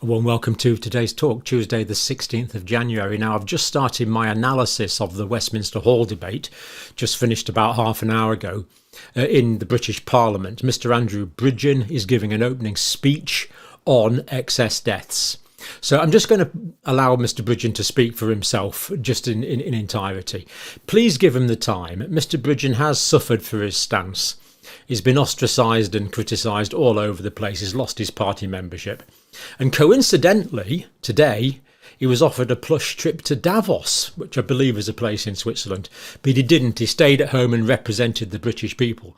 A warm welcome to today's talk, Tuesday the 16th of January. Now, I've just started my analysis of the Westminster Hall debate, just finished about half an hour ago, in the British Parliament. Mr Andrew Bridgen is giving an opening speech on excess deaths. So I'm just going to allow Mr Bridgen to speak for himself, just in entirety. Please give him the time. Mr Bridgen has suffered for his stance. He's been ostracised and criticised all over the place. He's lost his party membership. And coincidentally, today, he was offered a plush trip to Davos, which I believe is a place in Switzerland. But he didn't. He stayed at home and represented the British people.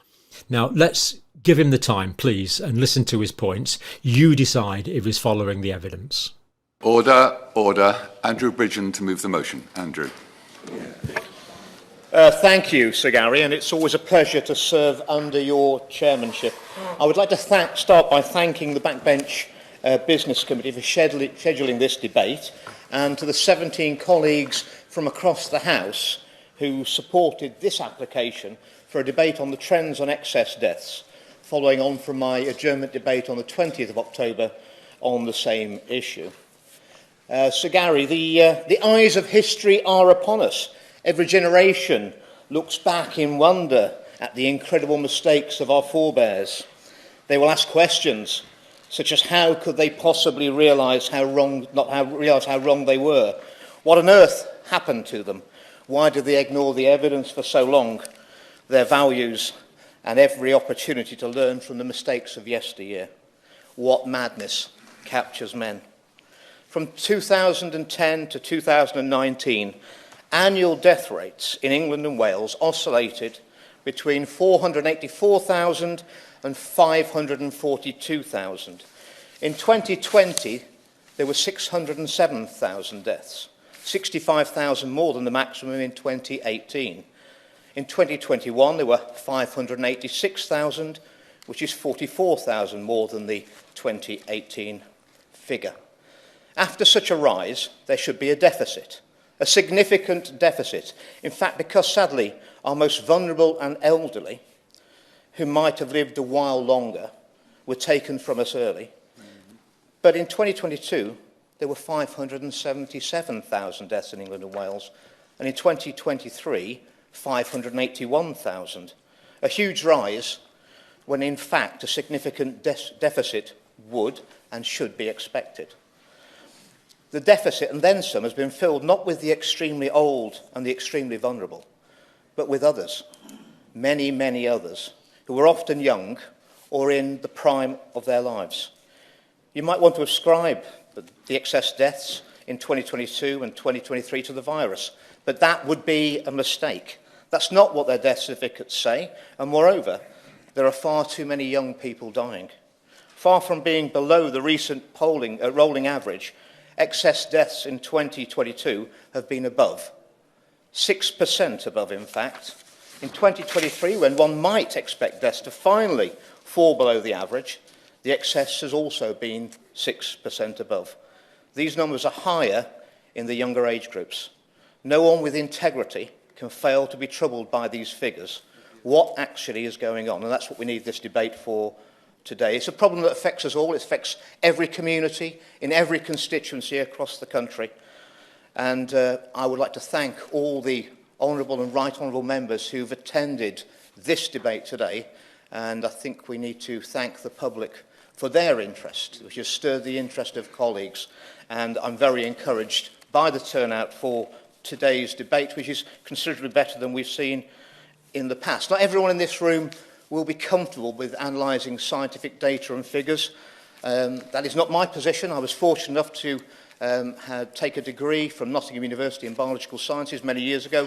Now, let's give him the time, please, and listen to his points. You decide if he's following the evidence. Order, order. Andrew Bridgen to move the motion. Andrew. Thank you, Sir Gary, and it's always a pleasure to serve under your chairmanship. I would like to start by thanking the Backbench Business Committee for scheduling this debate, and to the 17 colleagues from across the House who supported this application for a debate on the trends on excess deaths, following on from my adjournment debate on the 20th of October on the same issue. Sir Gary, the eyes of history are upon us. Every generation looks back in wonder at the incredible mistakes of our forebears. They will ask questions such as how could they possibly realise how wrong they were? What on earth happened to them? Why did they ignore the evidence for so long? Their values and every opportunity to learn from the mistakes of yesteryear. What madness captures men? From 2010 to 2019, annual death rates in England and Wales oscillated between 484,000 and 542,000. In 2020, there were 607,000 deaths, 65,000 more than the maximum in 2018. In 2021, there were 586,000, which is 44,000 more than the 2018 figure. After such a rise, there should be a deficit. A significant deficit. In fact, because sadly, our most vulnerable and elderly, who might have lived a while longer, were taken from us early. But in 2022, there were 577,000 deaths in England and Wales, and in 2023, 581,000. A huge rise when, in fact, a significant deficit would and should be expected. The deficit, and then some, has been filled not with the extremely old and the extremely vulnerable, but with others, many, many others, who were often young or in the prime of their lives. You might want to ascribe the excess deaths in 2022 and 2023 to the virus, but that would be a mistake. That's not what their death certificates say, and moreover, there are far too many young people dying. Far from being below the recent rolling average, excess deaths in 2022 have been above, 6% above, in fact. In 2023, when one might expect deaths to finally fall below the average, the excess has also been 6% above. These numbers are higher in the younger age groups. No one with integrity can fail to be troubled by these figures. What actually is going on? And that's what we need this debate for today. It's a problem that affects us all. It affects every community in every constituency across the country. And I would like to thank all the honourable and right honourable members who've attended this debate today. And I think we need to thank the public for their interest, which has stirred the interest of colleagues. And I'm very encouraged by the turnout for today's debate, which is considerably better than we've seen in the past. Not everyone in this room will be comfortable with analysing scientific data and figures. That is not my position. I was fortunate enough to take a degree from Nottingham University in biological sciences many years ago,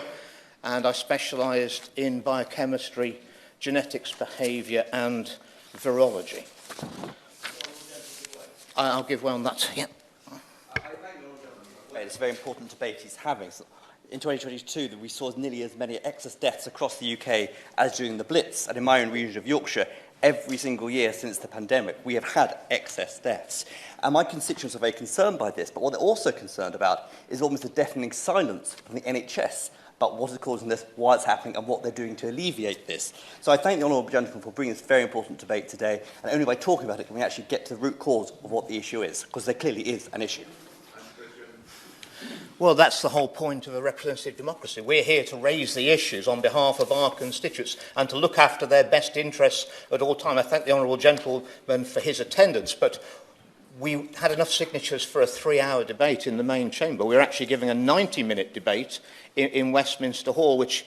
and I specialised in biochemistry, genetics, behaviour and virology. I'll give way on that. Yeah. It's a very important debate he's having. In 2022, we saw nearly as many excess deaths across the UK as during the Blitz. And in my own region of Yorkshire, every single year since the pandemic, we have had excess deaths. And my constituents are very concerned by this. But what they're also concerned about is almost a deafening silence from the NHS about what is causing this, why it's happening, and what they're doing to alleviate this. So I thank the honourable gentleman for bringing this very important debate today, and only by talking about it can we actually get to the root cause of what the issue is, because there clearly is an issue. Well, that's the whole point of a representative democracy. We're here to raise the issues on behalf of our constituents and to look after their best interests at all times. I thank the honourable gentleman for his attendance, but we had enough signatures for a 3-hour debate in the main chamber. We're actually giving a 90-minute debate in Westminster Hall, which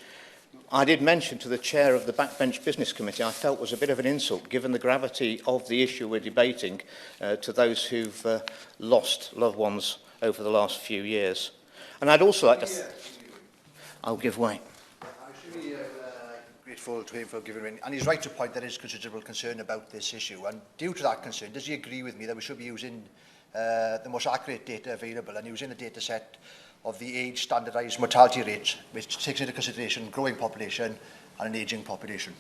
I did mention to the chair of the Backbench Business Committee I felt was a bit of an insult, given the gravity of the issue we're debating, to those who've lost loved ones over the last few years. And I'd also like to... I'll give way. I'm extremely grateful to him for giving in. And he's right to point there is considerable concern about this issue. And due to that concern, does he agree with me that we should be using the most accurate data available and using a data set of the age standardised mortality rate, which takes into consideration growing population and an ageing population?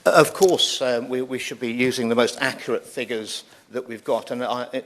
Of course, we should be using the most accurate figures that we've got. And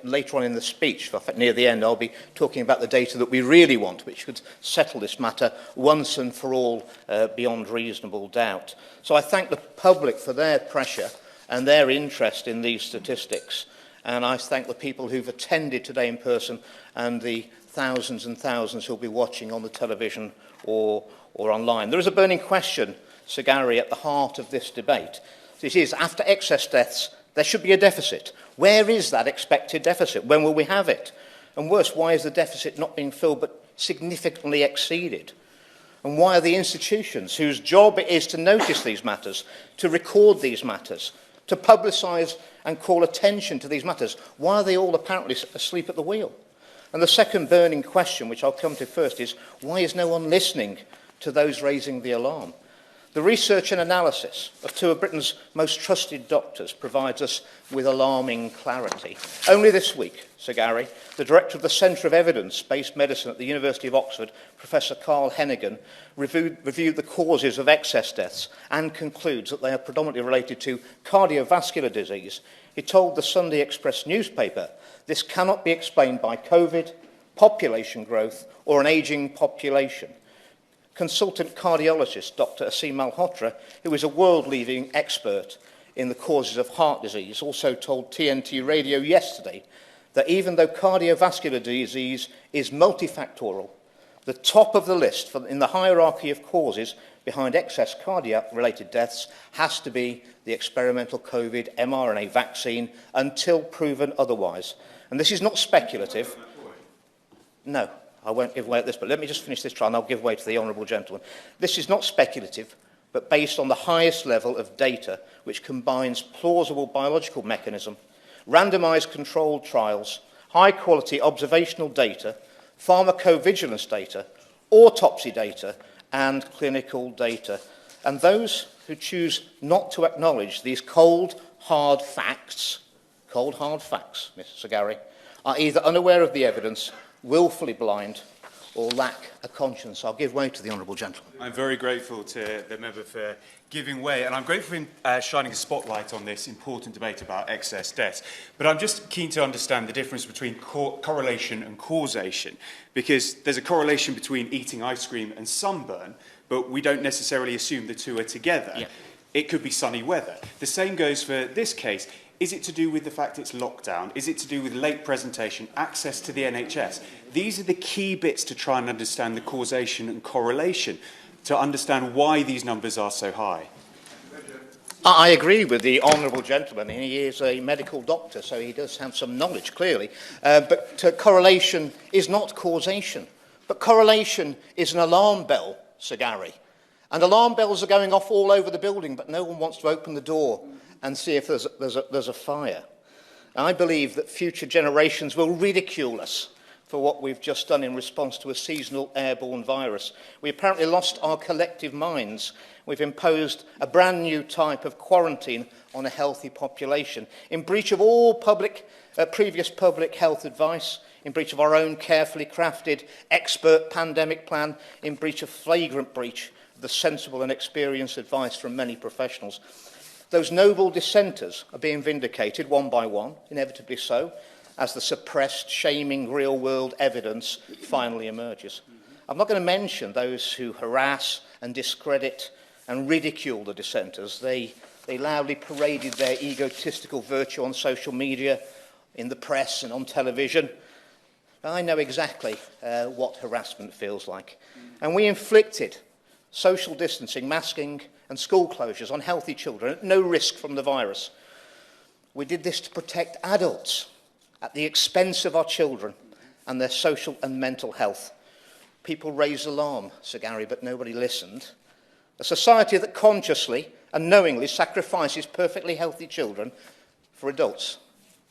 later on in the speech, near the end, I'll be talking about the data that we really want, which could settle this matter once and for all beyond reasonable doubt. So I thank the public for their pressure and their interest in these statistics. And I thank the people who've attended today in person and the thousands and thousands who'll be watching on the television or online. There is a burning question, Sir Gary, at the heart of this debate. It is, after excess deaths, there should be a deficit. Where is that expected deficit? When will we have it? And worse, why is the deficit not being filled but significantly exceeded? And why are the institutions whose job it is to notice these matters, to record these matters, to publicise and call attention to these matters, why are they all apparently asleep at the wheel? And the second burning question, which I'll come to first, is why is no one listening to those raising the alarm? The research and analysis of two of Britain's most trusted doctors provides us with alarming clarity. Only this week, Sir Gary, the director of the Centre of Evidence-Based Medicine at the University of Oxford, Professor Carl Hennigan, reviewed the causes of excess deaths and concludes that they are predominantly related to cardiovascular disease. He told the Sunday Express newspaper, this cannot be explained by COVID, population growth, or an ageing population. Consultant cardiologist Dr. Asim Malhotra, who is a world-leading expert in the causes of heart disease, also told TNT Radio yesterday that even though cardiovascular disease is multifactorial, the top of the list in the hierarchy of causes behind excess cardiac-related deaths has to be the experimental COVID mRNA vaccine until proven otherwise. And this is not speculative. No. I won't give way at this, but let me just finish this trial and I'll give way to the honourable gentleman. This is not speculative, but based on the highest level of data, which combines plausible biological mechanism, randomised controlled trials, high-quality observational data, pharmacovigilance data, autopsy data, and clinical data. And those who choose not to acknowledge these cold, hard facts, Mr. Gary, are either unaware of the evidence, willfully blind, or lack a conscience. I'll give way to the honourable gentleman. I'm very grateful to the member for giving way, and I'm grateful for him shining a spotlight on this important debate about excess deaths. But I'm just keen to understand the difference between correlation and causation, because there's a correlation between eating ice cream and sunburn, but we don't necessarily assume the two are together. Yeah. It could be sunny weather. The same goes for this case. Is it to do with the fact it's lockdown? Is it to do with late presentation, access to the NHS? These are the key bits to try and understand the causation and correlation, to understand why these numbers are so high. I agree with the honourable gentleman. He is a medical doctor, so he does have some knowledge, clearly. But correlation is not causation. But correlation is an alarm bell, Sir Gary. And alarm bells are going off all over the building, but no one wants to open the door and see if there's a fire. I believe that future generations will ridicule us for what we've just done in response to a seasonal airborne virus. We apparently lost our collective minds. We've imposed a brand new type of quarantine on a healthy population, in breach of all previous public health advice, in breach of our own carefully crafted expert pandemic plan, in breach of flagrant breach of the sensible and experienced advice from many professionals. Those noble dissenters are being vindicated one by one, inevitably so, as the suppressed, shaming real-world evidence finally emerges. I'm not going to mention those who harass and discredit and ridicule the dissenters. They loudly paraded their egotistical virtue on social media, in the press and on television. I know exactly what harassment feels like. And we inflicted social distancing, masking and school closures on healthy children at no risk from the virus. We did this to protect adults at the expense of our children and their social and mental health. People raised alarm, Sir Gary, but nobody listened. A society that consciously and knowingly sacrifices perfectly healthy children for adults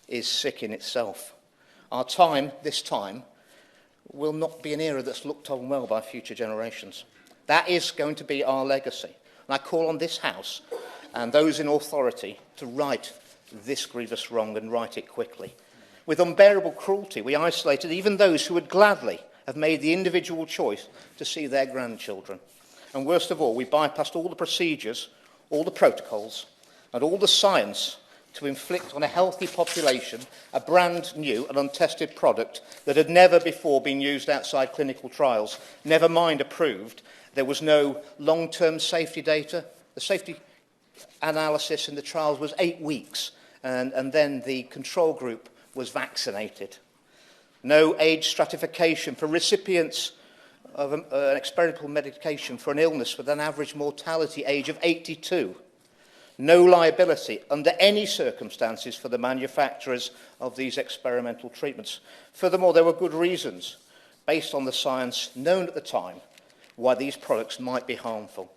is sick in itself. Our time, this time, will not be an era that's looked on well by future generations. That is going to be our legacy. And I call on this House and those in authority to right this grievous wrong and right it quickly. With unbearable cruelty, we isolated even those who would gladly have made the individual choice to see their grandchildren. And worst of all, we bypassed all the procedures, all the protocols, and all the science to inflict on a healthy population a brand new and untested product that had never before been used outside clinical trials, never mind approved. There was no long-term safety data. The safety analysis in the trials was 8 weeks, and then the control group was vaccinated. No age stratification for recipients of an experimental medication for an illness with an average mortality age of 82. No liability under any circumstances for the manufacturers of these experimental treatments. Furthermore, there were good reasons, based on the science known at the time, why these products might be harmful.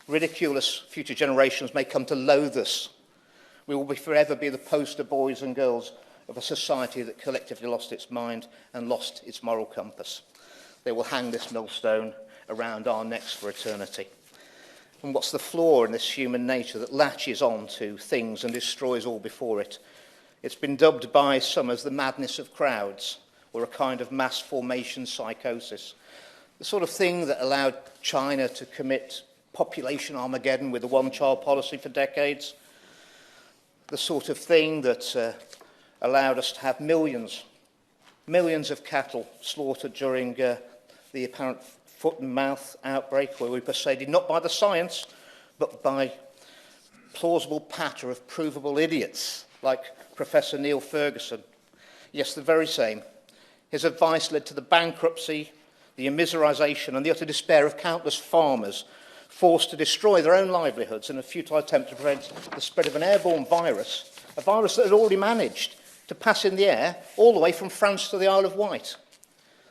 Ridiculous future generations may come to loathe us. We will forever be the poster boys and girls of a society that collectively lost its mind and lost its moral compass. They will hang this millstone around our necks for eternity. And what's the flaw in this human nature that latches on to things and destroys all before it? It's been dubbed by some as the madness of crowds, or a kind of mass formation psychosis. The sort of thing that allowed China to commit population Armageddon with a one-child policy for decades. The sort of thing that allowed us to have millions of cattle slaughtered during the apparent foot and mouth outbreak, where we persuaded not by the science, but by plausible patter of provable idiots like Professor Neil Ferguson. Yes, the very same. His advice led to the bankruptcy, the immiserisation and the utter despair of countless farmers forced to destroy their own livelihoods in a futile attempt to prevent the spread of an airborne virus, a virus that had already managed to pass in the air all the way from France to the Isle of Wight.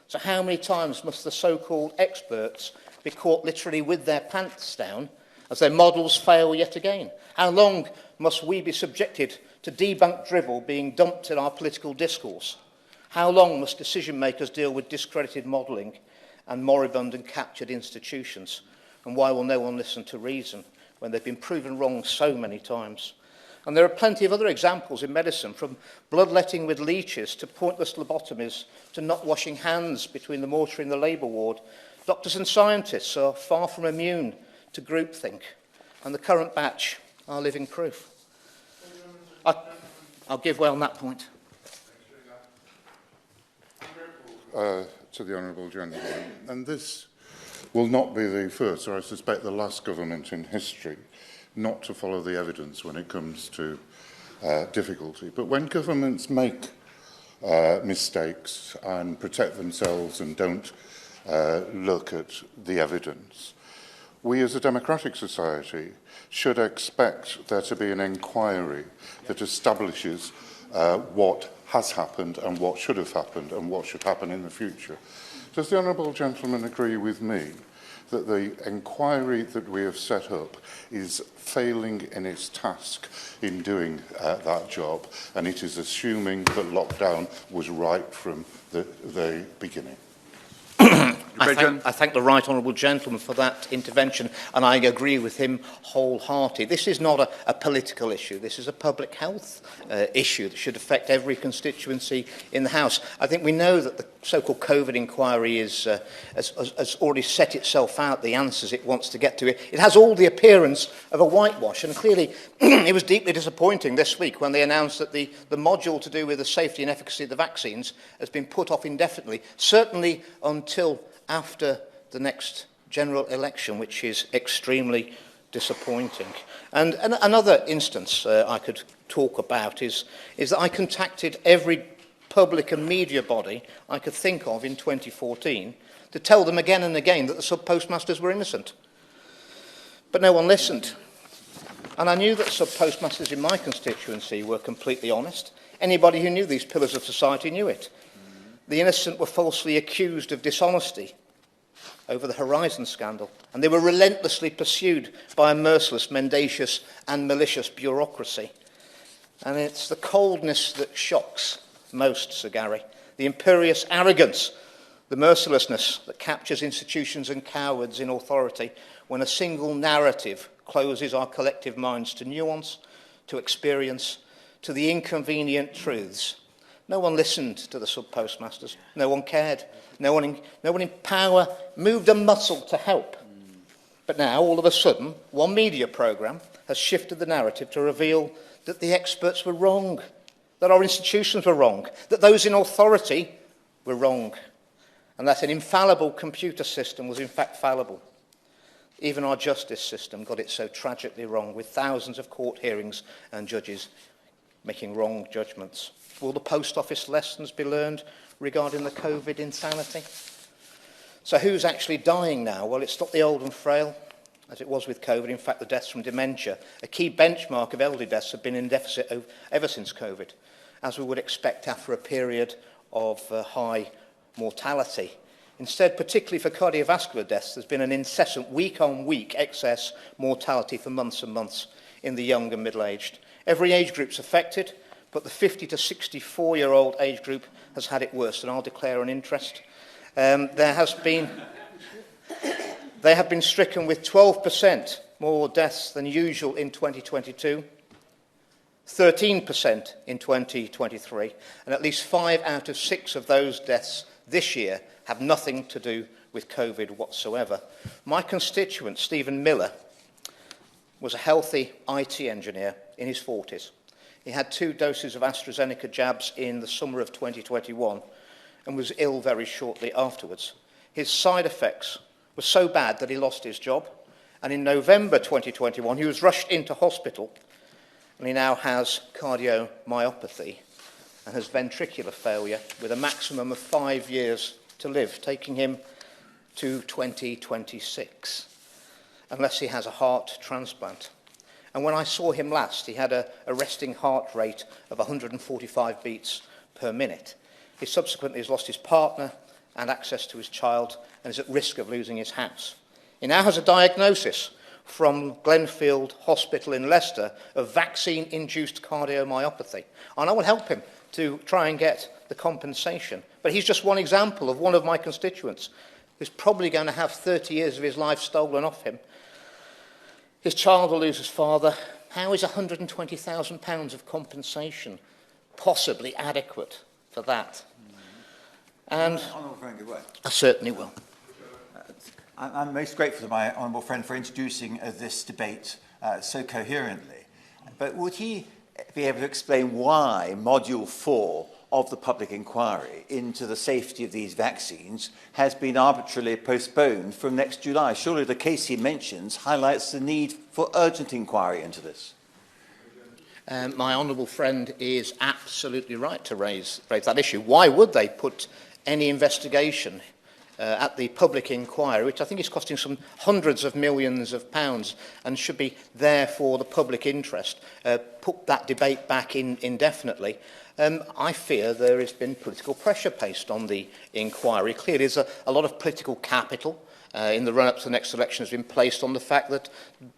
So how many times must the so-called experts be caught literally with their pants down as their models fail yet again? How long must we be subjected to debunked drivel being dumped in our political discourse? How long must decision makers deal with discredited modelling and moribund and captured institutions? And why will no one listen to reason when they've been proven wrong so many times? And there are plenty of other examples in medicine, from bloodletting with leeches to pointless lobotomies to not washing hands between the mortuary and the labour ward. Doctors and scientists are far from immune to groupthink, and the current batch are living proof. I'll give way on that point. To the Honourable Gentleman, and this will not be the first, or I suspect the last government in history not to follow the evidence when it comes to difficulty. But when governments make mistakes and protect themselves and don't look at the evidence, we as a democratic society should expect there to be an inquiry that establishes what has happened and what should have happened and what should happen in the future. Does the Honourable Gentleman agree with me that the inquiry that we have set up is failing in its task in doing that job, and it is assuming that lockdown was right from the beginning? I thank the right honourable gentleman for that intervention, and I agree with him wholeheartedly. This is not a political issue. This is a public health issue that should affect every constituency in the House. I think we know that the so-called COVID inquiry has already set itself out, the answers it wants to get to. It has all the appearance of a whitewash, and clearly it was deeply disappointing this week when they announced that the module to do with the safety and efficacy of the vaccines has been put off indefinitely, certainly until after the next general election, which is extremely disappointing. And another instance I could talk about is that I contacted every public and media body I could think of in 2014 to tell them again and again that the sub-postmasters were innocent. But no one listened. And I knew that sub-postmasters in my constituency were completely honest. Anybody who knew these pillars of society knew it. The innocent were falsely accused of dishonesty over the Horizon scandal, and they were relentlessly pursued by a merciless, mendacious and malicious bureaucracy. And it's the coldness that shocks most, Sir Gary, the imperious arrogance, the mercilessness that captures institutions and cowards in authority when a single narrative closes our collective minds to nuance, to experience, to the inconvenient truths. No one listened to the sub-postmasters. No one cared. No one in power moved a muscle to help. But now, all of a sudden, one media programme has shifted the narrative to reveal that the experts were wrong, that our institutions were wrong, that those in authority were wrong, and that an infallible computer system was in fact fallible. Even our justice system got it so tragically wrong, with thousands of court hearings and judges making wrong judgments. Will the post office lessons be learned regarding the COVID insanity? So who's actually dying now? Well, it's not the old and frail, as it was with COVID. In fact, the deaths from dementia, a key benchmark of elderly deaths, have been in deficit ever since COVID, as we would expect after a period of high mortality. Instead, particularly for cardiovascular deaths, there's been an incessant week-on-week excess mortality for months and months in the young and middle-aged. Every age group's affected, but the 50 to 64-year-old age group has had it worse, and I'll declare an interest. They have been stricken with 12% more deaths than usual in 2022, 13% in 2023, and at least 5 out of 6 of those deaths this year have nothing to do with COVID whatsoever. My constituent, Stephen Miller, was a healthy IT engineer in his 40s. He had 2 doses of AstraZeneca jabs in the summer of 2021 and was ill very shortly afterwards. His side effects were so bad that he lost his job, and in November 2021 he was rushed into hospital, and he now has cardiomyopathy and has ventricular failure with a maximum of 5 years to live, taking him to 2026, unless he has a heart transplant. And when I saw him last, he had a resting heart rate of 145 beats per minute. He subsequently has lost his partner and access to his child and is at risk of losing his house. He now has a diagnosis from Glenfield Hospital in Leicester of vaccine-induced cardiomyopathy. And I will help him to try and get the compensation. But he's just one example of one of my constituents who's probably going to have 30 years of his life stolen off him. His child will lose his father. How is £120,000 of compensation possibly adequate for that? And I certainly will. I'm most grateful to my honourable friend for introducing this debate so coherently. But would he be able to explain why Module 4 of the public inquiry into the safety of these vaccines has been arbitrarily postponed from next July? Surely the case he mentions highlights the need for urgent inquiry into this. My honourable friend is absolutely right to raise that issue. Why would they put any investigation at the public inquiry, which I think is costing some hundreds of millions of pounds and should be there for the public interest, put that debate back indefinitely? I fear there has been political pressure placed on the inquiry. Clearly, there's a lot of political capital in the run-up to the next election has been placed on the fact that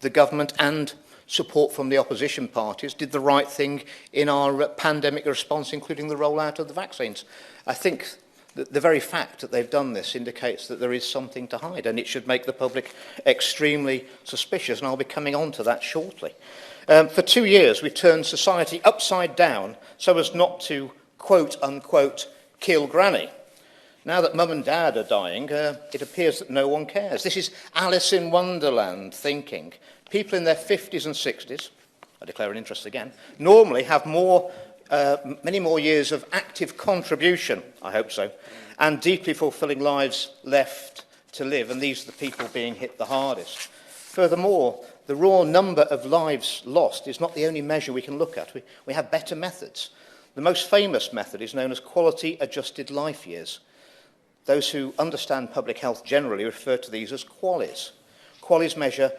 the government and support from the opposition parties did the right thing in our pandemic response, including the rollout of the vaccines. I think that the very fact that they've done this indicates that there is something to hide, and it should make the public extremely suspicious, and I'll be coming on to that shortly. For 2 years, we've turned society upside down so as not to, quote-unquote, kill Granny. Now that Mum and Dad are dying, it appears that no one cares. This is Alice in Wonderland thinking. People in their 50s and 60s, I declare an interest again, normally have many more years of active contribution, I hope so, and deeply fulfilling lives left to live, and these are the people being hit the hardest. Furthermore, the raw number of lives lost is not the only measure we can look at. We have better methods. The most famous method is known as quality-adjusted life years. Those who understand public health generally refer to these as QALYs. QALYs measure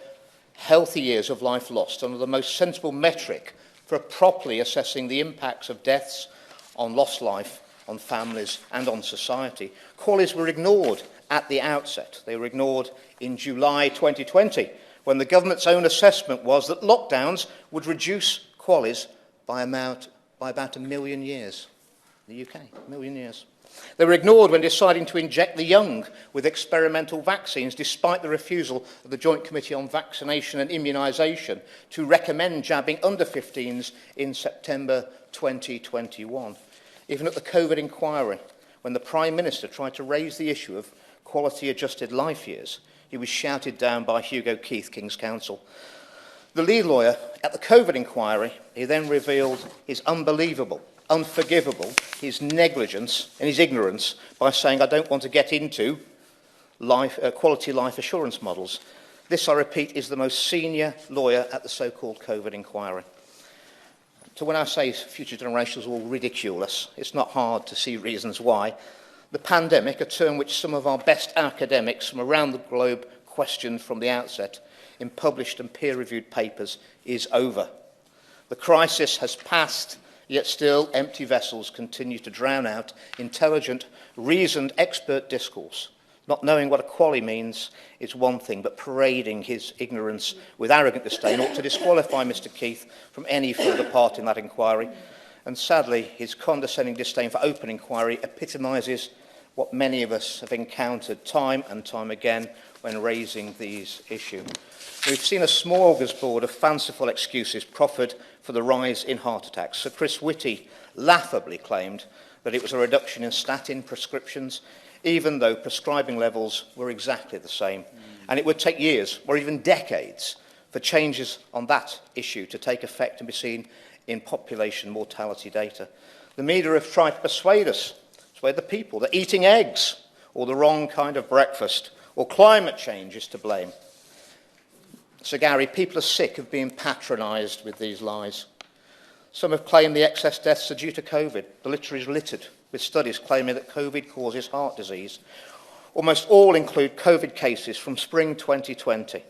healthy years of life lost and are the most sensible metric for properly assessing the impacts of deaths on lost life, on families and on society. QALYs were ignored at the outset. They were ignored in July 2020, when the government's own assessment was that lockdowns would reduce QALYs by about 1 million years. The UK, 1 million years. They were ignored when deciding to inject the young with experimental vaccines, despite the refusal of the Joint Committee on Vaccination and Immunisation to recommend jabbing under 15s in September 2021. Even at the COVID inquiry, when the Prime Minister tried to raise the issue of quality-adjusted life years, he was shouted down by Hugo Keith, King's Counsel. The lead lawyer at the COVID inquiry, he then revealed his unbelievable, unforgivable, his negligence and his ignorance by saying, I don't want to get into quality life assurance models. This, I repeat, is the most senior lawyer at the so-called COVID inquiry. So when I say future generations will ridicule us, it's not hard to see reasons why. The pandemic, a term which some of our best academics from around the globe questioned from the outset in published and peer-reviewed papers, is over. The crisis has passed, yet still empty vessels continue to drown out intelligent, reasoned expert discourse. Not knowing what a QALY means is one thing, but parading his ignorance with arrogant disdain ought to disqualify Mr. Keith from any further part in that inquiry. And sadly, his condescending disdain for open inquiry epitomises what many of us have encountered time and time again when raising these issues. We've seen a smorgasbord of fanciful excuses proffered for the rise in heart attacks. Sir Chris Whitty laughably claimed that it was a reduction in statin prescriptions, even though prescribing levels were exactly the same. And it would take years, or even decades, for changes on that issue to take effect and be seen in population mortality data. The media have tried to persuade the people, that eating eggs or the wrong kind of breakfast or climate change is to blame. Sir Gary, people are sick of being patronised with these lies. Some have claimed the excess deaths are due to COVID. The literature is littered with studies claiming that COVID causes heart disease. Almost all include COVID cases from spring 2020.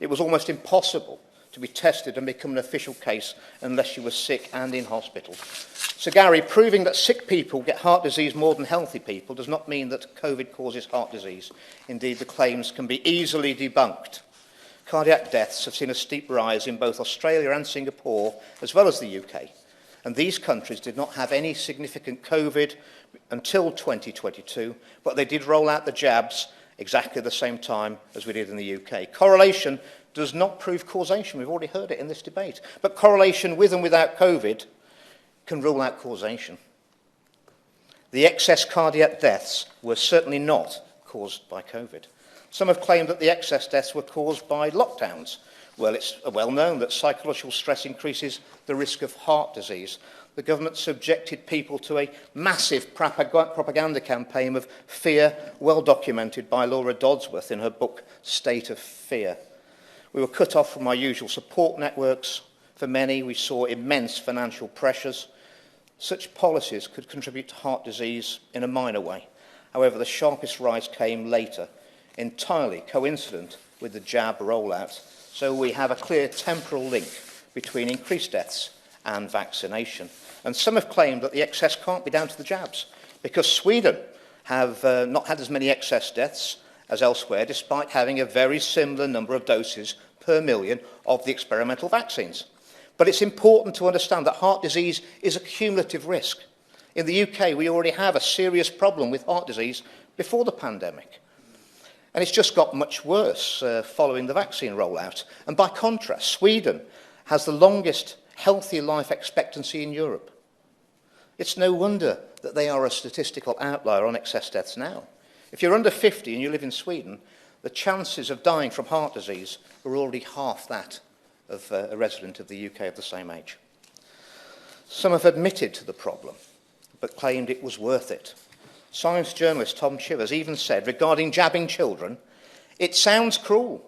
It was almost impossible to be tested and become an official case unless you were sick and in hospital. Sir Gary, proving that sick people get heart disease more than healthy people does not mean that COVID causes heart disease. Indeed, the claims can be easily debunked. Cardiac deaths have seen a steep rise in both Australia and Singapore, as well as the UK. And these countries did not have any significant COVID until 2022, but they did roll out the jabs exactly the same time as we did in the UK. Correlation does not prove causation. We've already heard it in this debate. But correlation with and without COVID can rule out causation. The excess cardiac deaths were certainly not caused by COVID. Some have claimed that the excess deaths were caused by lockdowns. Well, it's well known that psychological stress increases the risk of heart disease. The government subjected people to a massive propaganda campaign of fear, well documented by Laura Dodsworth in her book, State of Fear. We were cut off from our usual support networks. For many, we saw immense financial pressures. Such policies could contribute to heart disease in a minor way. However, the sharpest rise came later, entirely coincident with the jab rollout. So we have a clear temporal link between increased deaths and vaccination. And some have claimed that the excess can't be down to the jabs, because Sweden have not had as many excess deaths as elsewhere, despite having a very similar number of doses per million of the experimental vaccines. But it's important to understand that heart disease is a cumulative risk. In the UK, we already have a serious problem with heart disease before the pandemic. And it's just got much worse following the vaccine rollout. And by contrast, Sweden has the longest healthy life expectancy in Europe. It's no wonder that they are a statistical outlier on excess deaths now. If you're under 50 and you live in Sweden, the chances of dying from heart disease are already half that of a resident of the UK of the same age. Some have admitted to the problem, but claimed it was worth it. Science journalist Tom Chivers even said regarding jabbing children, "It sounds cruel,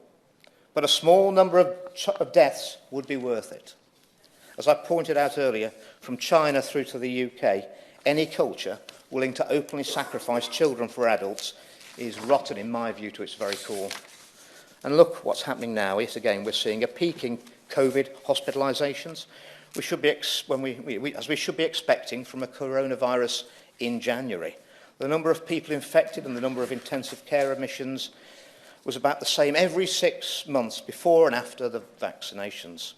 but a small number of deaths would be worth it." As I pointed out earlier, from China through to the UK, any culture willing to openly sacrifice children for adults is rotten, in my view, to its very core. And look what's happening now. Yet again, we're seeing a peak in COVID hospitalisations. We should be as we should be expecting from a coronavirus in January. The number of people infected and the number of intensive care admissions was about the same every 6 months before and after the vaccinations.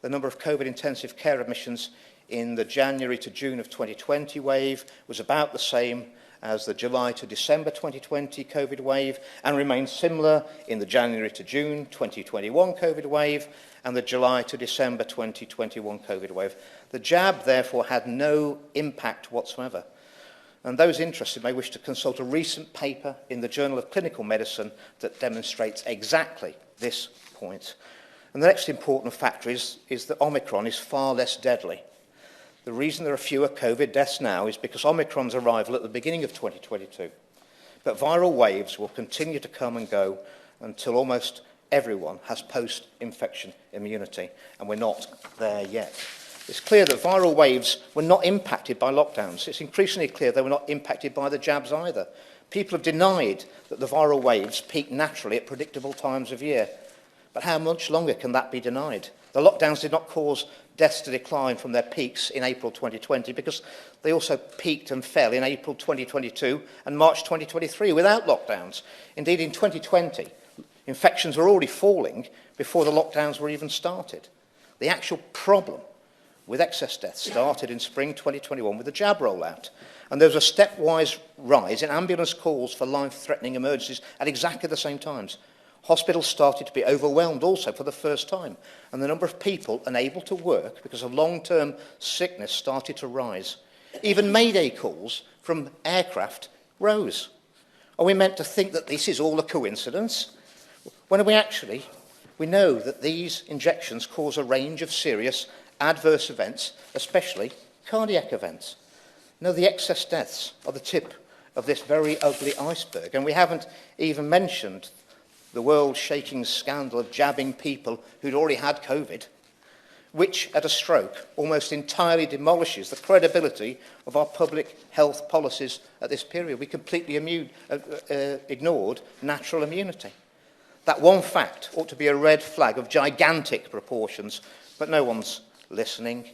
The number of COVID intensive care admissions in the January to June of 2020 wave was about the same as the July to December 2020 COVID wave, and remained similar in the January to June 2021 COVID wave and the July to December 2021 COVID wave. The jab, therefore, had no impact whatsoever. And those interested may wish to consult a recent paper in the Journal of Clinical Medicine that demonstrates exactly this point. And the next important factor is that Omicron is far less deadly. The reason there are fewer COVID deaths now is because Omicron's arrival at the beginning of 2022. But viral waves will continue to come and go until almost everyone has post-infection immunity, and we're not there yet. It's clear that viral waves were not impacted by lockdowns. It's increasingly clear they were not impacted by the jabs either. People have denied that the viral waves peak naturally at predictable times of year. But how much longer can that be denied? The lockdowns did not cause deaths to decline from their peaks in April 2020 because they also peaked and fell in April 2022 and March 2023 without lockdowns. Indeed, in 2020, infections were already falling before the lockdowns were even started. The actual problem with excess deaths started in spring 2021 with the jab rollout. And there was a stepwise rise in ambulance calls for life-threatening emergencies at exactly the same times. Hospitals started to be overwhelmed also for the first time, and the number of people unable to work because of long-term sickness started to rise. Even Mayday calls from aircraft rose. Are we meant to think that this is all a coincidence? When we know that these injections cause a range of serious adverse events, especially cardiac events. No, the excess deaths are the tip of this very ugly iceberg, and we haven't even mentioned the world-shaking scandal of jabbing people who'd already had COVID, which, at a stroke, almost entirely demolishes the credibility of our public health policies at this period. We completely ignored natural immunity. That one fact ought to be a red flag of gigantic proportions, but no one's listening.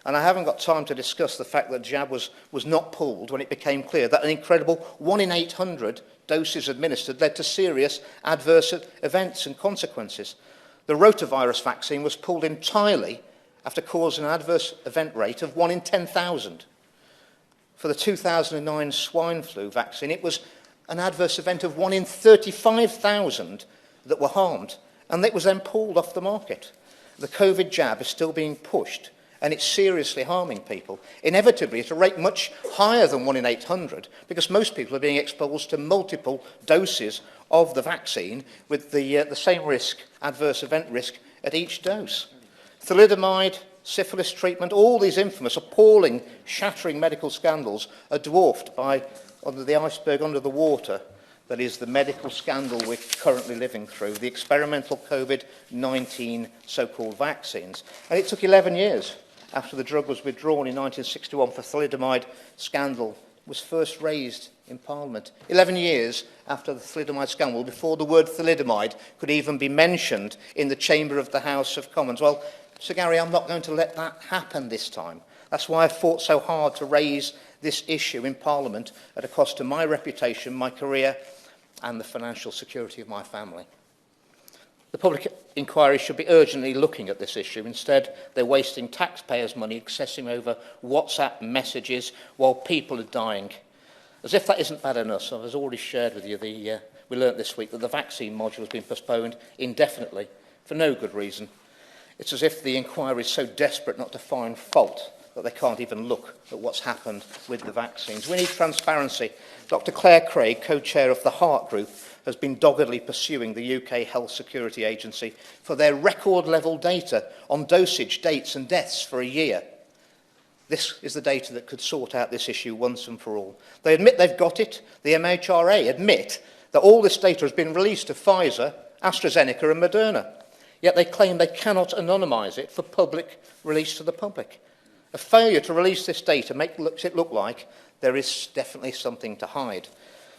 And I haven't got time to discuss the fact that jab was not pulled when it became clear that an incredible 1 in 800 doses administered led to serious adverse events and consequences. The rotavirus vaccine was pulled entirely after causing an adverse event rate of 1 in 10,000. For the 2009 swine flu vaccine, it was an adverse event of 1 in 35,000 that were harmed, and it was then pulled off the market. The COVID jab is still being pushed, and it's seriously harming people, inevitably at a rate much higher than 1 in 800, because most people are being exposed to multiple doses of the vaccine with the same risk, adverse event risk, at each dose. Thalidomide, syphilis treatment, all these infamous, appalling, shattering medical scandals are dwarfed by the iceberg under the water that is the medical scandal we're currently living through, the experimental COVID-19 so-called vaccines. And it took 11 years after the drug was withdrawn in 1961 for thalidomide scandal was first raised in Parliament. 11 years after the thalidomide scandal, before the word thalidomide could even be mentioned in the chamber of the House of Commons. Well, Sir Gary, I'm not going to let that happen this time. That's why I fought so hard to raise this issue in Parliament at a cost to my reputation, my career, and the financial security of my family. The public inquiry should be urgently looking at this issue. Instead, they're wasting taxpayers' money obsessing over WhatsApp messages while people are dying. As if that isn't bad enough, I've already shared with you, we learnt this week that the vaccine module has been postponed indefinitely for no good reason. It's as if the inquiry is so desperate not to find fault that they can't even look at what's happened with the vaccines. We need transparency. Dr. Claire Craig, co-chair of the Heart Group, has been doggedly pursuing the UK Health Security Agency for their record-level data on dosage, dates and deaths for a year. This is the data that could sort out this issue once and for all. They admit they've got it. The MHRA admit that all this data has been released to Pfizer, AstraZeneca and Moderna. Yet they claim they cannot anonymise it for public release to the public. A failure to release this data makes it look like there is definitely something to hide.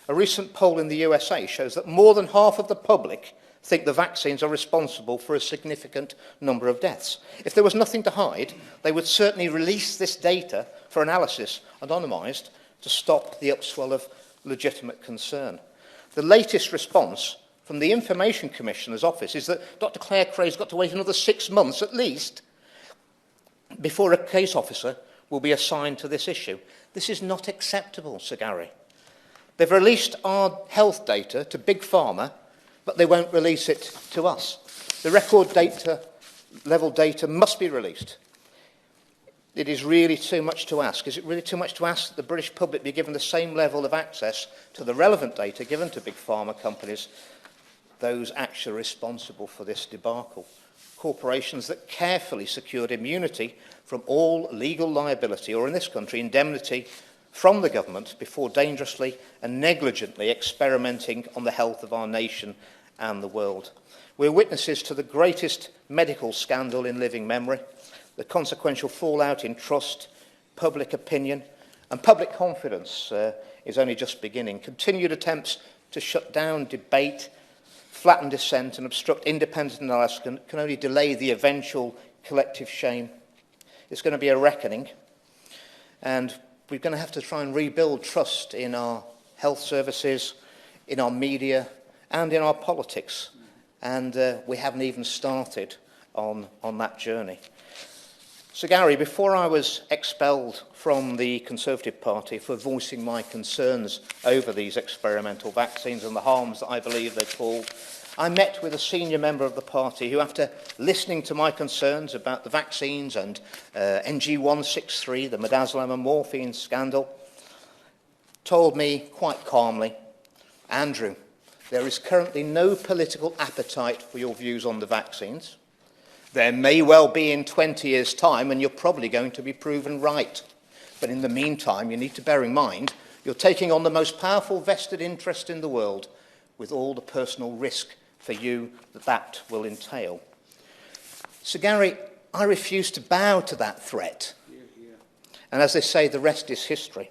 A recent poll in the USA shows that more than half of the public think the vaccines are responsible for a significant number of deaths. If there was nothing to hide, they would certainly release this data for analysis, anonymised, to stop the upswell of legitimate concern. The latest response from the Information Commissioner's office is that Dr. Claire Cray's got to wait another 6 months at least before a case officer will be assigned to this issue. This is not acceptable, Sir Gary. They've released our health data to Big Pharma, but they won't release it to us. The record data, level data must be released. It is really too much to ask. Is it really too much to ask that the British public be given the same level of access to the relevant data given to Big Pharma companies, those actually responsible for this debacle? Corporations that carefully secured immunity from all legal liability, or in this country, indemnity from the government before dangerously and negligently experimenting on the health of our nation and the world. We're witnesses to the greatest medical scandal in living memory, the consequential fallout in trust, public opinion, and public confidence is only just beginning. Continued attempts to shut down debate, flatten dissent, and obstruct independent analysis can only delay the eventual collective shame. It's going to be a reckoning, and we're going to have to try and rebuild trust in our health services, in our media, and in our politics. And we haven't even started on that journey. So, Gary, before I was expelled from the Conservative Party for voicing my concerns over these experimental vaccines and the harms that I believe they cause, I met with a senior member of the party who, after listening to my concerns about the vaccines and NG163, the midazolam and morphine scandal, told me quite calmly, Andrew, there is currently no political appetite for your views on the vaccines. There may well be in 20 years' time, and you're probably going to be proven right. But in the meantime, you need to bear in mind you're taking on the most powerful vested interest in the world, with all the personal risk for you that will entail. So, Gary, I refuse to bow to that threat. And as they say, the rest is history.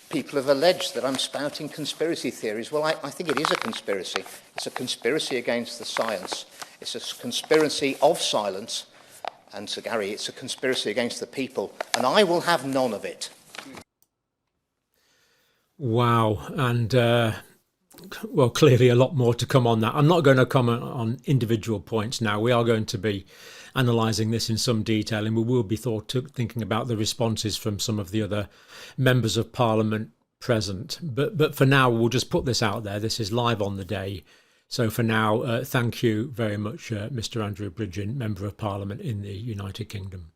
People have alleged that I'm spouting conspiracy theories. Well, I think it is a conspiracy. It's a conspiracy against the science. It's a conspiracy of silence. And, Sir Gary, it's a conspiracy against the people. And I will have none of it. Wow. And, well, clearly a lot more to come on that. I'm not going to comment on individual points now. We are going to be analysing this in some detail, and we will be thinking about the responses from some of the other members of Parliament present. But for now, we'll just put this out there. This is live on the day. So for now, thank you very much, Mr. Andrew Bridgen, Member of Parliament in the United Kingdom.